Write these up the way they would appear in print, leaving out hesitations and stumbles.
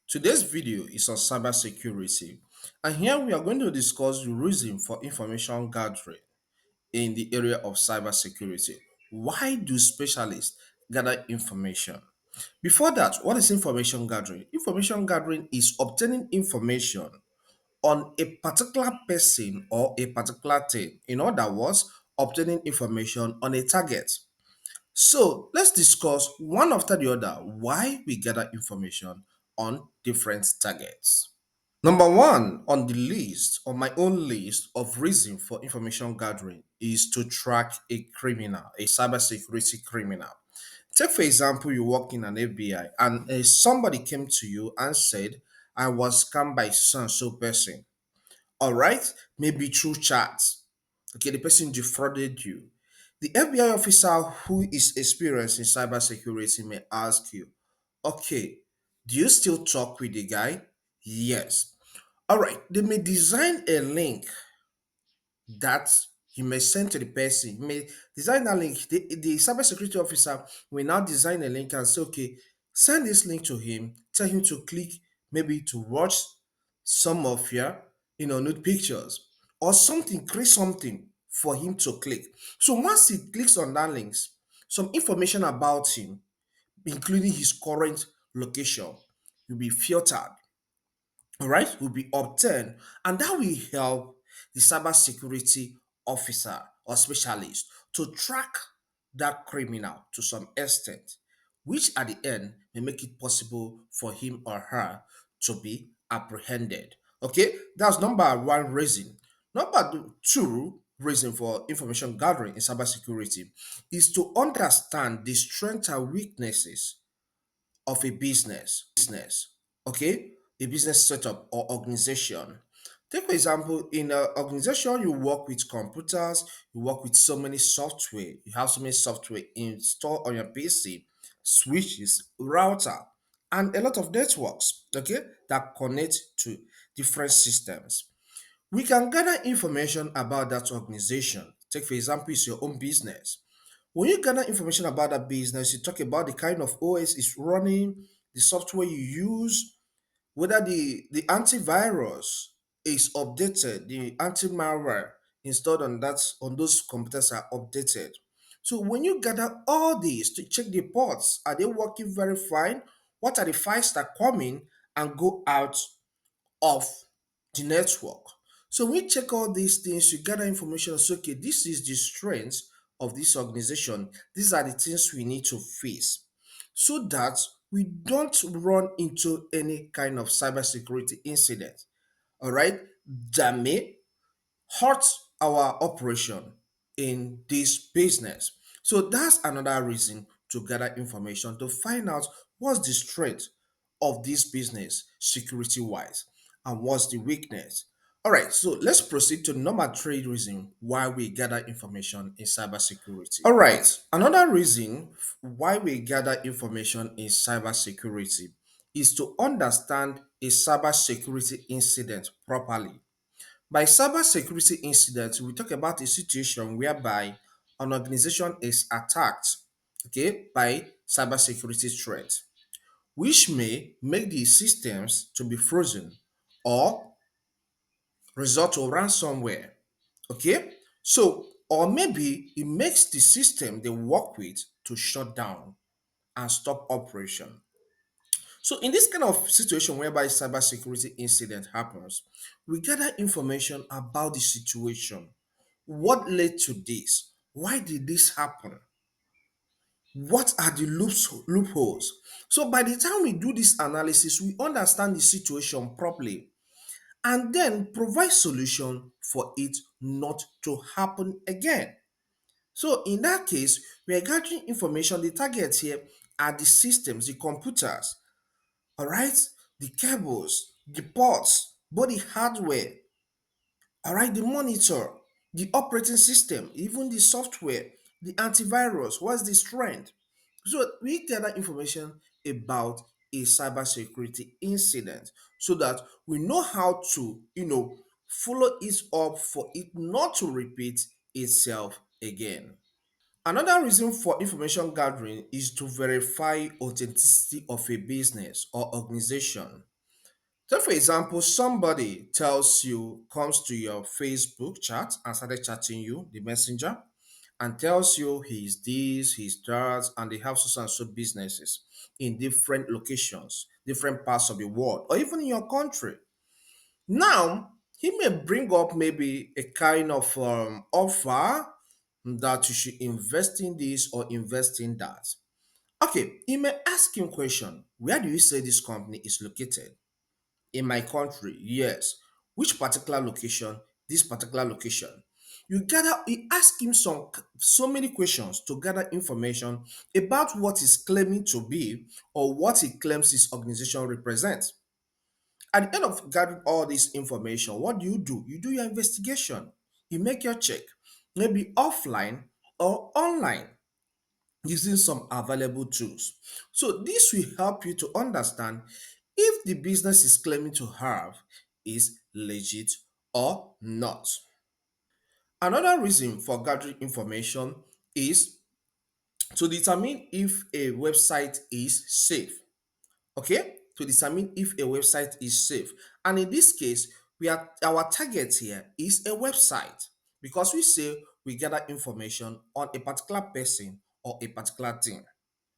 Today's video is on cybersecurity, and here we are going to discuss the reason for information gathering in the area of cybersecurity. Why do specialists gather information? Before that, what is information gathering? Information gathering is obtaining information on a particular person or a particular thing. In other words, obtaining information on a target. So let's discuss one after the other why we gather information on different targets. Number one on the list, on my own list of reason for information gathering is to track a criminal, a cybersecurity criminal. Take for example, you work in an FBI and somebody came to you and said, I was scammed by so and so person. All right, maybe through chat. Okay, the person defrauded you. The FBI officer who is experienced in cybersecurity may ask you, okay, do you still talk with the guy? Yes. All right, they may design a link that you may send to the person. You may design that link. The cybersecurity officer will now design a link and say, okay, send this link to him, tell him to click maybe to watch some of your nude pictures or something, create something for him to click. So once he clicks on that links, some information about him, including his current location, will be filtered, all right, will be obtained, and that will help the cybersecurity officer or specialist to track that criminal to some extent, which at the end may make it possible for him or her to be apprehended. Okay, that's number one reason. Number two reason for information gathering in cybersecurity is to understand the strengths and weaknesses of a business, okay, a business setup or organization. Take for example, in an organization you work with computers, you work with so many software, you have so many software installed on your PC, switches, router, and a lot of networks, okay, that connect to different systems. We can gather information about that organization. Take for example, it's your own business. When you gather information about that business, you talk about the kind of OS is running, the software you use, whether the antivirus is updated, the anti-malware installed on that on those computers are updated. So when you gather all these to check the ports, are they working very fine? What are the files that come in and go out of the network? So we check all these things, you gather information, so okay, this is the strength of this organization. These are the things we need to face so that we don't run into any kind of cybersecurity incident, all right, that may hurt our operation in this business. So that's another reason to gather information to find out what's the strength of this business security wise and what's the weakness. All right, so let's proceed to number three reason why we gather information in cybersecurity. All right, another reason why we gather information in cybersecurity is to understand a cybersecurity incident properly. By cybersecurity incident, we talk about a situation whereby an organization is attacked, okay, by cybersecurity threat, which may make the systems to be frozen or resort to ransomware. Okay, so or maybe it makes the system they work with to shut down and stop operation. So in this kind of situation whereby cybersecurity incident happens, we gather information about the situation. What led to this? Why did this happen? What are the loopholes? So by the time we do this analysis, we understand the situation properly and then provide solution for it not to happen again. So in that case, we are gathering information. The targets here are the systems, the computers, all right, the cables, the ports, both the hardware, all right, the monitor, the operating system, even the software, the antivirus, what's the strength? So we gather information about a cybersecurity incident so that we know how to, follow it up for it not to repeat itself again. Another reason for information gathering is to verify authenticity of a business or organization. So, for example, somebody tells you, comes to your Facebook chat and started chatting you, the messenger, and tells you he's this, he's that, and they have so and so businesses in different locations, different parts of the world, or even in your country. Now, he may bring up maybe a kind of offer that you should invest in this or invest in that. Okay, he may ask him question, where do you say this company is located? In my country, yes. Which particular location? This particular location. You ask him so many questions to gather information about what he's claiming to be or what he claims his organization represents. At the end of gathering all this information, what do? You do your investigation. You make your check, maybe offline or online, using some available tools. So this will help you to understand if the business is claiming to have is legit or not. Another reason for gathering information is to determine if a website is safe. Okay, to determine if a website is safe, and in this case our target here is a website, because we say we gather information on a particular person or a particular thing,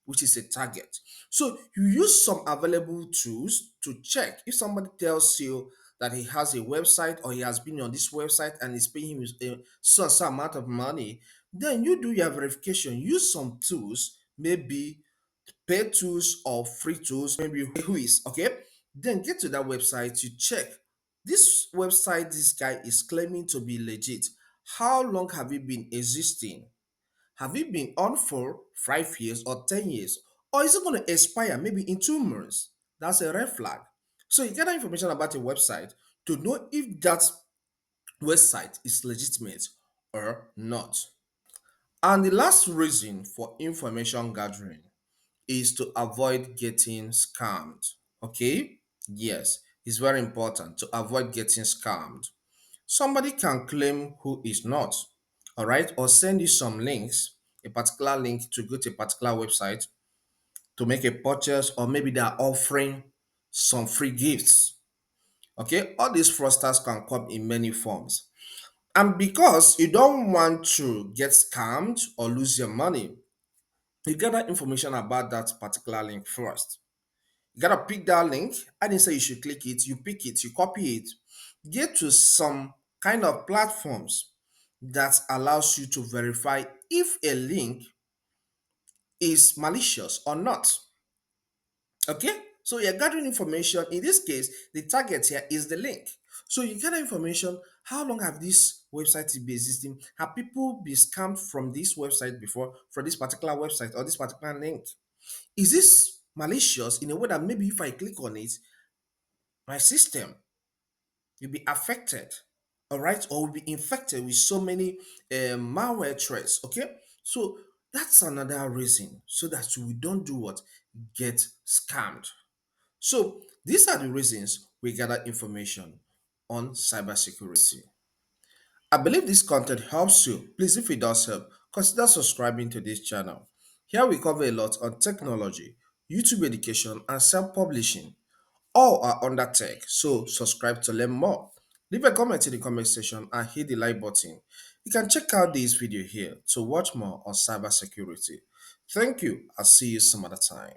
which is a target. So you use some available tools to check. If somebody tells you that he has a website or he has been on this website and is paying him a some amount of money, then you do your verification. Use some tools, maybe paid tools or free tools, maybe who is okay. Then get to that website, you check this website this guy is claiming to be legit. How long have it been existing? Have it been on for 5 years or 10 years? Or is it going to expire maybe in 2 months? That's a red flag. So you get that information about a website to know if that website is legitimate or not. And the last reason for information gathering is to avoid getting scammed. Okay? Yes, it's very important to avoid getting scammed. Somebody can claim who is not, all right, or send you some links, a particular link to go to a particular website to make a purchase, or maybe they are offering some free gifts. Okay, all these fraudsters can come in many forms. And because you don't want to get scammed or lose your money, you gather information about that particular link first. You gotta pick that link. I didn't say you should click it. You pick it, you copy it. Get to some kind of platforms that allows you to verify if a link is malicious or not. Okay? So you're gathering information. In this case, the target here is the link. So you gather information. How long have these websites been existing? Have people been scammed from this website before, from this particular website or this particular link? Is this malicious in a way that maybe if I click on it, my system will be affected, all right, or will be infected with so many malware threats? Okay, so that's another reason, so that we don't do what, get scammed. So these are the reasons we gather information on cybersecurity. I believe this content helps you. Please, if it does help, consider subscribing to this channel. Here we cover a lot on technology, YouTube education, and self-publishing. All are under tech, so subscribe to learn more. Leave a comment in the comment section and hit the like button. You can check out this video here to watch more on cybersecurity. Thank you. I'll see you some other time.